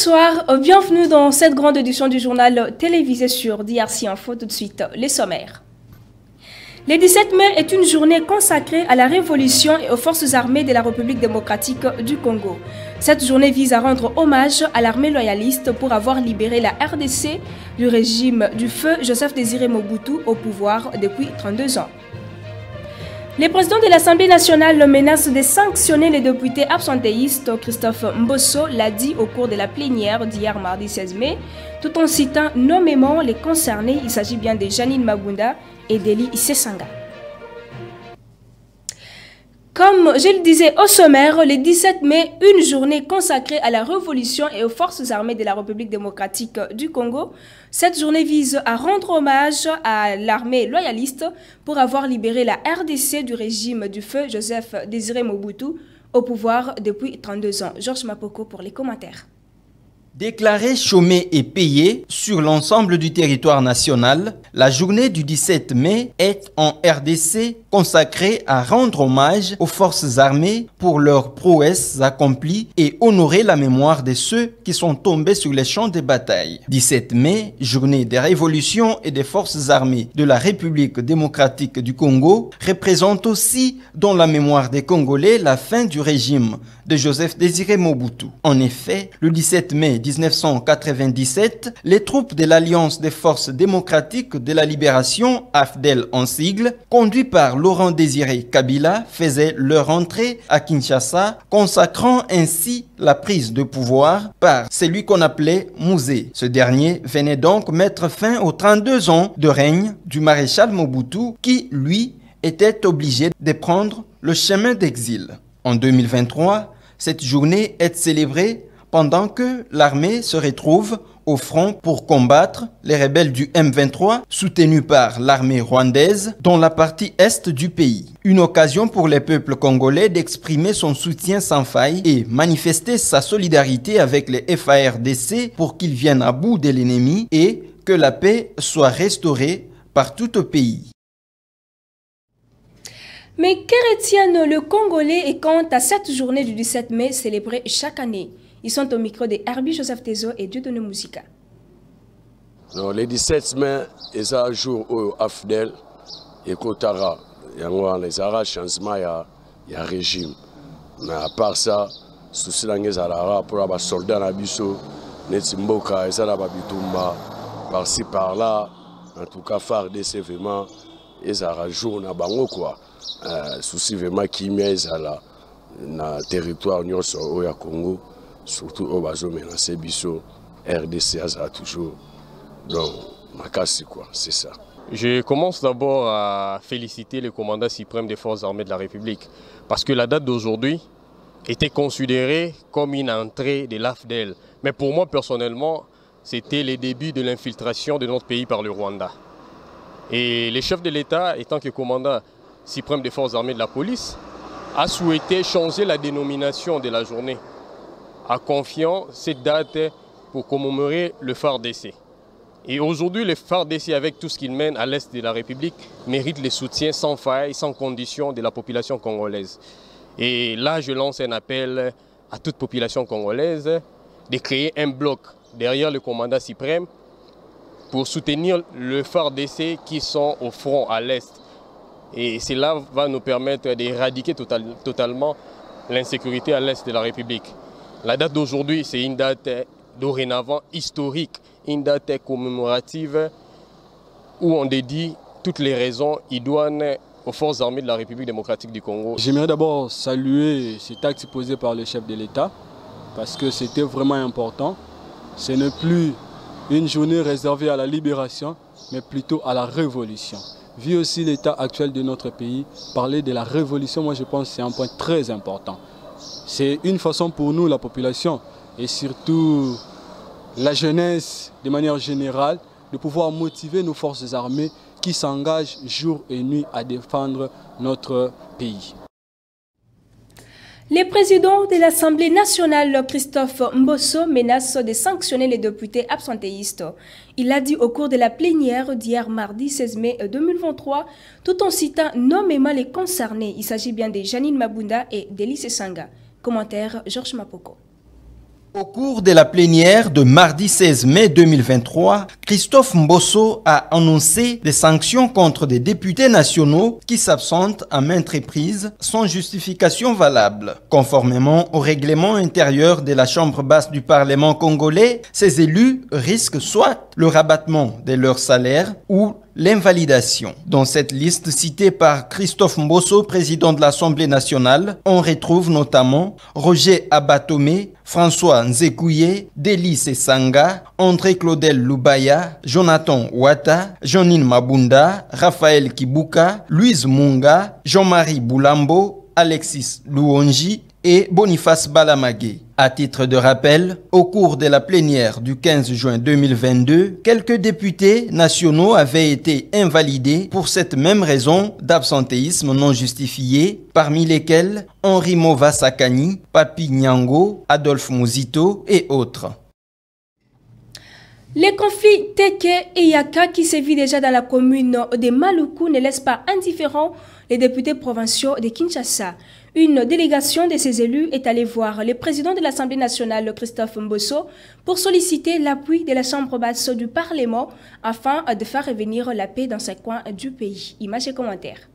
Bonsoir, bienvenue dans cette grande édition du journal télévisé sur DRC Info. Tout de suite, les sommaires. Le 17 mai est une journée consacrée à la révolution et aux forces armées de la République démocratique du Congo. Cette journée vise à rendre hommage à l'armée loyaliste pour avoir libéré la RDC du régime du feu Joseph Désiré Mobutu au pouvoir depuis 32 ans. Le président de l'Assemblée nationale menace de sanctionner les députés absentéistes. Christophe Mbosso l'a dit au cours de la plénière d'hier mardi 16 mai, tout en citant nommément les concernés. Il s'agit bien de Janine Mabunda et d'Eli Issesanga. Comme je le disais au sommaire, le 17 mai, une journée consacrée à la révolution et aux forces armées de la République démocratique du Congo. Cette journée vise à rendre hommage à l'armée loyaliste pour avoir libéré la RDC du régime du feu Joseph Désiré Mobutu au pouvoir depuis 32 ans. Georges Mapoko pour les commentaires. Déclarée chômée et payée sur l'ensemble du territoire national, la journée du 17 mai est en RDC consacrée à rendre hommage aux forces armées pour leurs prouesses accomplies et honorer la mémoire de ceux qui sont tombés sur les champs de bataille. 17 mai, journée des révolutions et des forces armées de la République démocratique du Congo, représente aussi dans la mémoire des Congolais la fin du régime de Joseph Désiré Mobutu. En effet, le 17 mai 1997, les troupes de l'Alliance des forces démocratiques de la libération, AFDEL en sigle, conduits par Laurent Désiré Kabila, faisaient leur entrée à Kinshasa, consacrant ainsi la prise de pouvoir par celui qu'on appelait Mouzé. Ce dernier venait donc mettre fin aux 32 ans de règne du maréchal Mobutu qui, lui, était obligé de prendre le chemin d'exil. En 2023, cette journée est célébrée pendant que l'armée se retrouve au front pour combattre les rebelles du M23 soutenus par l'armée rwandaise dans la partie est du pays. Une occasion pour les peuples congolais d'exprimer son soutien sans faille et manifester sa solidarité avec les FARDC pour qu'ils viennent à bout de l'ennemi et que la paix soit restaurée partout au pays. Mais que retiennent le Congolais et quant à cette journée du 17 mai célébrée chaque année? Ils sont au micro de Herbie Joseph Tezo et Dieudonné Musica. Le 17 mai, c'est un jour où AFDEL et Kotara, il y a un changement, il y a un régime. Mais à part ça, souci langé zalara pour les soldats nabiso, netimboka et ça la babitumba par-ci par-là, en tout cas FARDC vraiment, ils ont un jour na bango quoi. Souci vraiment qui met là na territoire nyon au ya Congo. Surtout au bazo menacer biso RDC a toujours donc makasi quoi, c'est ça. Je commence d'abord à féliciter le commandant suprême des forces armées de la République parce que la date d'aujourd'hui était considérée comme une entrée de l'AFDEL. Mais pour moi personnellement, c'était le début de l'infiltration de notre pays par le Rwanda. Et le chef de l'État, étant que commandant suprême des forces armées de la police, a souhaité changer la dénomination de la journée, en confiant cette date pour commémorer le FARDC. Et aujourd'hui, le FARDC, avec tout ce qu'il mène à l'est de la République, mérite le soutien sans faille, sans condition de la population congolaise. Et là, je lance un appel à toute population congolaise de créer un bloc derrière le commandant suprême pour soutenir le FARDC qui sont au front à l'est. Et cela va nous permettre d'éradiquer totalement l'insécurité à l'est de la République. La date d'aujourd'hui, c'est une date dorénavant historique, une date commémorative où on dédie toutes les raisons idoines aux forces armées de la République démocratique du Congo. J'aimerais d'abord saluer cet acte posé par le chef de l'État parce que c'était vraiment important. Ce n'est plus une journée réservée à la libération, mais plutôt à la révolution. Vu aussi l'état actuel de notre pays, parler de la révolution, moi je pense que c'est un point très important. C'est une façon pour nous, la population, et surtout la jeunesse de manière générale, de pouvoir motiver nos forces armées qui s'engagent jour et nuit à défendre notre pays. Le président de l'Assemblée nationale, Christophe Mbosso, menace de sanctionner les députés absentéistes. Il l'a dit au cours de la plénière d'hier mardi 16 mai 2023, tout en citant nommément les concernés. Il s'agit bien de Janine Mabunda et d'Eli Issesanga. Commentaire Georges Mapoko. Au cours de la plénière de mardi 16 mai 2023, Christophe Mbosso a annoncé des sanctions contre des députés nationaux qui s'absentent à maintes reprises sans justification valable. Conformément au règlement intérieur de la Chambre basse du Parlement congolais, ces élus risquent soit le rabattement de leur salaire ou l'invalidation. Dans cette liste citée par Christophe Mbosso, président de l'Assemblée nationale, on retrouve notamment Roger Abatomé, François Nzekouye, Délice Sanga, André Claudel Lubaya, Jonathan Ouata, Jeanine Mabunda, Raphaël Kibuka, Louise Munga, Jean-Marie Boulambo, Alexis Louonji et Boniface Balamagé. À titre de rappel, au cours de la plénière du 15 juin 2022, quelques députés nationaux avaient été invalidés pour cette même raison d'absentéisme non justifié, parmi lesquels Henri Mova Sakani, Papi Nyango, Adolphe Mouzito et autres. Les conflits Teke et Yaka qui sévit déjà dans la commune de Maluku ne laissent pas indifférents les députés provinciaux de Kinshasa. Une délégation de ces élus est allée voir le président de l'Assemblée nationale, Christophe Mbosso, pour solliciter l'appui de la Chambre basse du Parlement afin de faire revenir la paix dans ce coin du pays. Images et commentaires.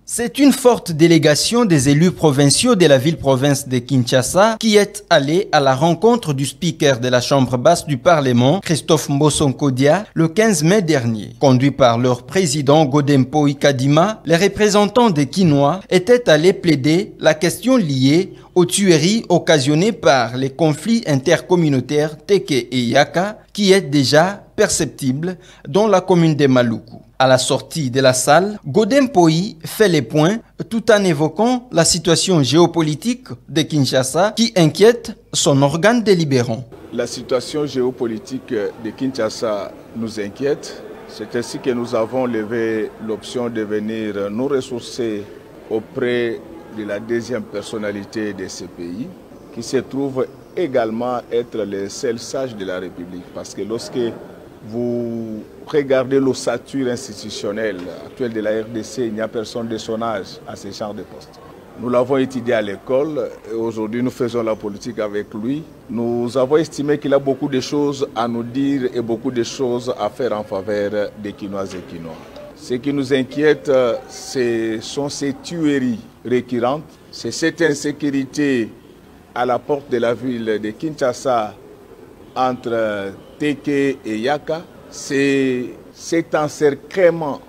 C'est une forte délégation des élus provinciaux de la ville-province de Kinshasa qui est allée à la rencontre du speaker de la Chambre basse du Parlement, Christophe Mbosso Nkodia, le 15 mai dernier. Conduit par leur président Godempo Ikadima, les représentants des Kinois étaient allés plaider la question liée aux tueries occasionnées par les conflits intercommunautaires Teke et Yaka qui est déjà perceptible dans la commune de Maluku. À la sortie de la salle, Godempoï fait les points tout en évoquant la situation géopolitique de Kinshasa qui inquiète son organe délibérant. La situation géopolitique de Kinshasa nous inquiète. C'est ainsi que nous avons levé l'option de venir nous ressourcer auprès de la deuxième personnalité de ce pays, qui se trouve également être le seul sage de la République. Parce que lorsque vous regardez l'ossature institutionnelle actuelle de la RDC, il n'y a personne de son âge à ce genre de poste. Nous l'avons étudié à l'école et aujourd'hui nous faisons la politique avec lui. Nous avons estimé qu'il a beaucoup de choses à nous dire et beaucoup de choses à faire en faveur des Kinoises et Kinois. Ce qui nous inquiète, ce sont ces tueries récurrentes, c'est cette insécurité à la porte de la ville de Kinshasa entre Teke et Yaka. C'est cet encerclement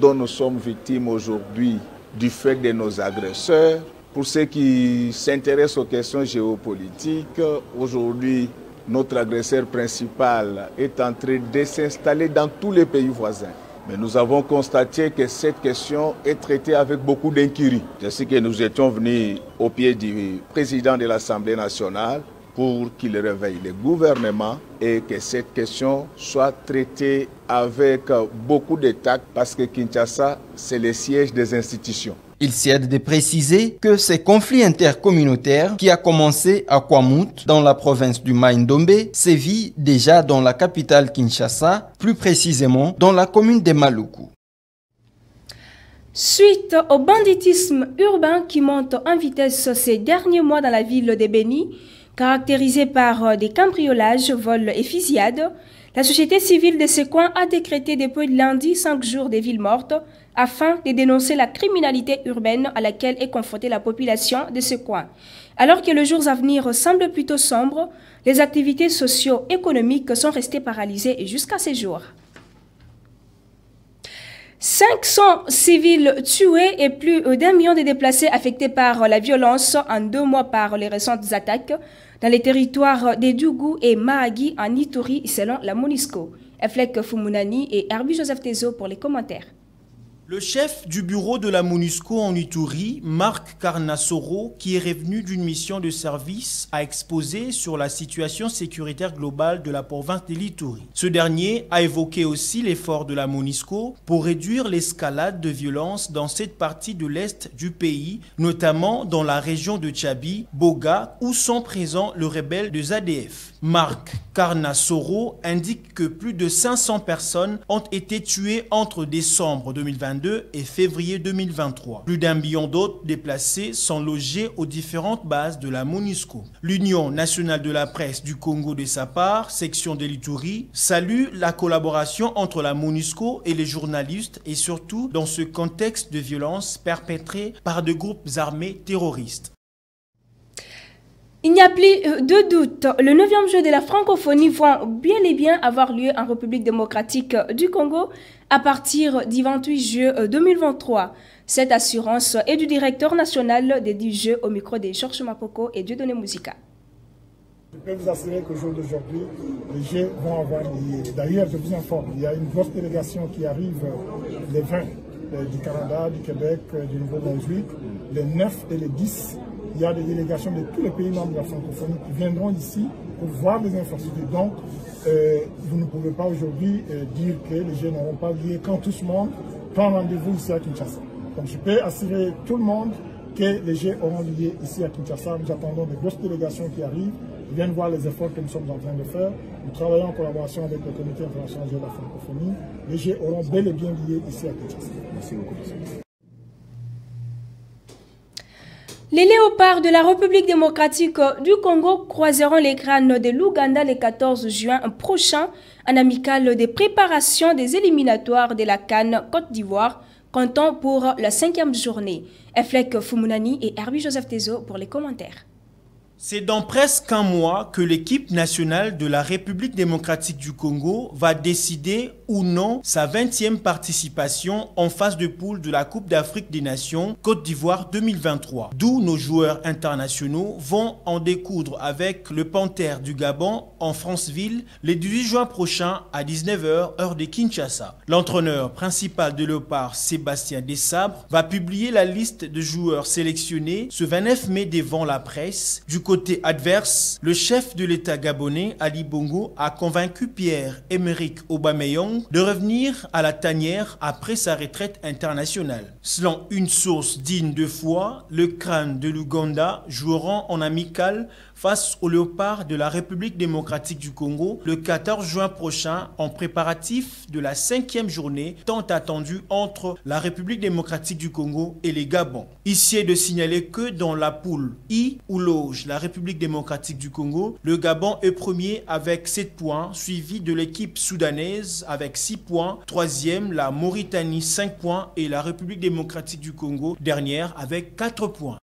dont nous sommes victimes aujourd'hui du fait de nos agresseurs. Pour ceux qui s'intéressent aux questions géopolitiques, aujourd'hui, notre agresseur principal est en train de s'installer dans tous les pays voisins. Mais nous avons constaté que cette question est traitée avec beaucoup d'incurie. C'est ce que nous étions venus au pied du président de l'Assemblée nationale pour qu'il réveille le gouvernement et que cette question soit traitée avec beaucoup de tact parce que Kinshasa, c'est le siège des institutions. Il s'aide de préciser que ces conflits intercommunautaires qui a commencé à Kwamut dans la province du Mai-Ndombe sévit déjà dans la capitale Kinshasa, plus précisément dans la commune de Maluku. Suite au banditisme urbain qui monte en vitesse ces derniers mois dans la ville de Beni, caractérisé par des cambriolages, vols et fusillades, la société civile de ce coin a décrété depuis lundi 5 jours de villes mortes afin de dénoncer la criminalité urbaine à laquelle est confrontée la population de ce coin. Alors que les jours à venir semblent plutôt sombres, les activités socio-économiques sont restées paralysées jusqu'à ce jour. 500 civils tués et plus d'1 million de déplacés affectés par la violence en 2 mois par les récentes attaques dans les territoires de Dougou et Mahagi en Ituri selon la MONUSCO. Eflek Fumunani et Herbie Joseph Tezo pour les commentaires. Le chef du bureau de la MONUSCO en Ituri, Marc Carnassoro, qui est revenu d'une mission de service, a exposé sur la situation sécuritaire globale de la province de l'Ituri. Ce dernier a évoqué aussi l'effort de la MONUSCO pour réduire l'escalade de violence dans cette partie de l'est du pays, notamment dans la région de Tchabi, Boga, où sont présents le rebelle de ZADF. Marc Carnassoro indique que plus de 500 personnes ont été tuées entre décembre 2022 2022 et février 2023. Plus d'1 million d'autres déplacés sont logés aux différentes bases de la MONUSCO. L'Union nationale de la presse du Congo, de sa part, section de l'Ituri, salue la collaboration entre la MONUSCO et les journalistes et surtout dans ce contexte de violence perpétrée par des groupes armés terroristes. Il n'y a plus de doute, le 9e jeu de la francophonie va bien et bien avoir lieu en République démocratique du Congo à partir du 28 juin 2023. Cette assurance est du directeur national des 10 jeux au micro de Georges Mapoko et Dieudonné Musica. Je peux vous assurer qu'au jour d'aujourd'hui, les jeux vont avoir lieu. D'ailleurs, je vous informe, il y a une grosse délégation qui arrive les 20 du Canada, du Québec, du Nouveau-Brunswick, les 9 et les 10. Il y a des délégations de tous les pays membres de la francophonie qui viendront ici pour voir les infrastructures. Donc, vous ne pouvez pas aujourd'hui dire que les Jeux n'auront pas lieu quand tout le monde prend rendez-vous ici à Kinshasa. Donc, je peux assurer tout le monde que les Jeux auront lieu ici à Kinshasa. Nous attendons des grosses délégations qui arrivent, qui viennent voir les efforts que nous sommes en train de faire. Nous travaillons en collaboration avec le Comité international de la francophonie. Les Jeux auront bel et bien lieu ici à Kinshasa. Merci beaucoup. Les léopards de la République démocratique du Congo croiseront les crânes de l'Ouganda le 14 juin prochain en amicale des préparations des éliminatoires de la CAN Côte d'Ivoire, comptant pour la 5e journée. Eflek Fumunani et Herbie Joseph Tezo pour les commentaires. C'est dans presque un mois que l'équipe nationale de la République démocratique du Congo va décider ou non sa 20e participation en phase de poule de la Coupe d'Afrique des Nations Côte d'Ivoire 2023. D'où nos joueurs internationaux vont en découdre avec le Panthère du Gabon en Franceville le 18 juin prochain à 19h heure de Kinshasa. L'entraîneur principal de Léopard, Sébastien Desabre, va publier la liste de joueurs sélectionnés ce 29 mai devant la presse. Du côté adverse, le chef de l'État gabonais, Ali Bongo, a convaincu Pierre-Emerick Aubameyang de revenir à la tanière après sa retraite internationale. Selon une source digne de foi, le crâne de l'Ouganda joueront en amical face aux léopards de la République démocratique du Congo le 14 juin prochain en préparatif de la 5e journée tant attendue entre la République démocratique du Congo et les Gabon. Ici est de signaler que dans la poule I où loge la République démocratique du Congo, le Gabon est premier avec 7 points, suivi de l'équipe soudanaise avec 6 points, 3e la Mauritanie 5 points et la République démocratique du Congo dernière avec 4 points.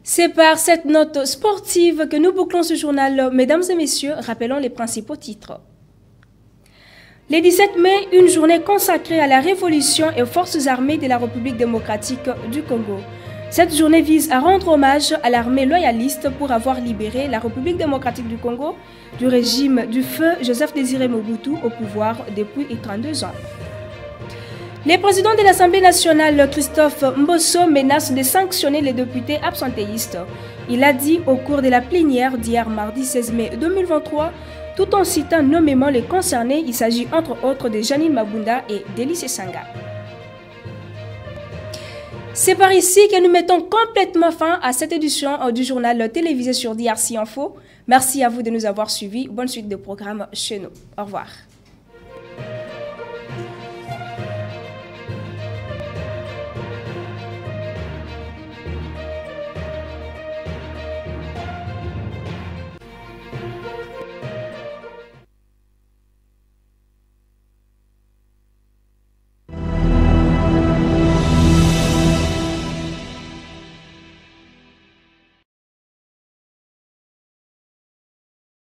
C'est par cette note sportive que nous bouclons ce journal. Mesdames et messieurs, rappelons les principaux titres. Le 17 mai, une journée consacrée à la révolution et aux forces armées de la République démocratique du Congo. Cette journée vise à rendre hommage à l'armée loyaliste pour avoir libéré la République démocratique du Congo du régime du feu Joseph Désiré Mobutu au pouvoir depuis 32 ans. Le président de l'Assemblée nationale, Christophe Mbosso, menace de sanctionner les députés absentéistes. Il a dit au cours de la plénière d'hier mardi 16 mai 2023, tout en citant nommément les concernés, il s'agit entre autres de Janine Mabunda et d'Elise Sanga. C'est par ici que nous mettons complètement fin à cette édition du journal télévisé sur DRC Info. Merci à vous de nous avoir suivis. Bonne suite de programme chez nous. Au revoir.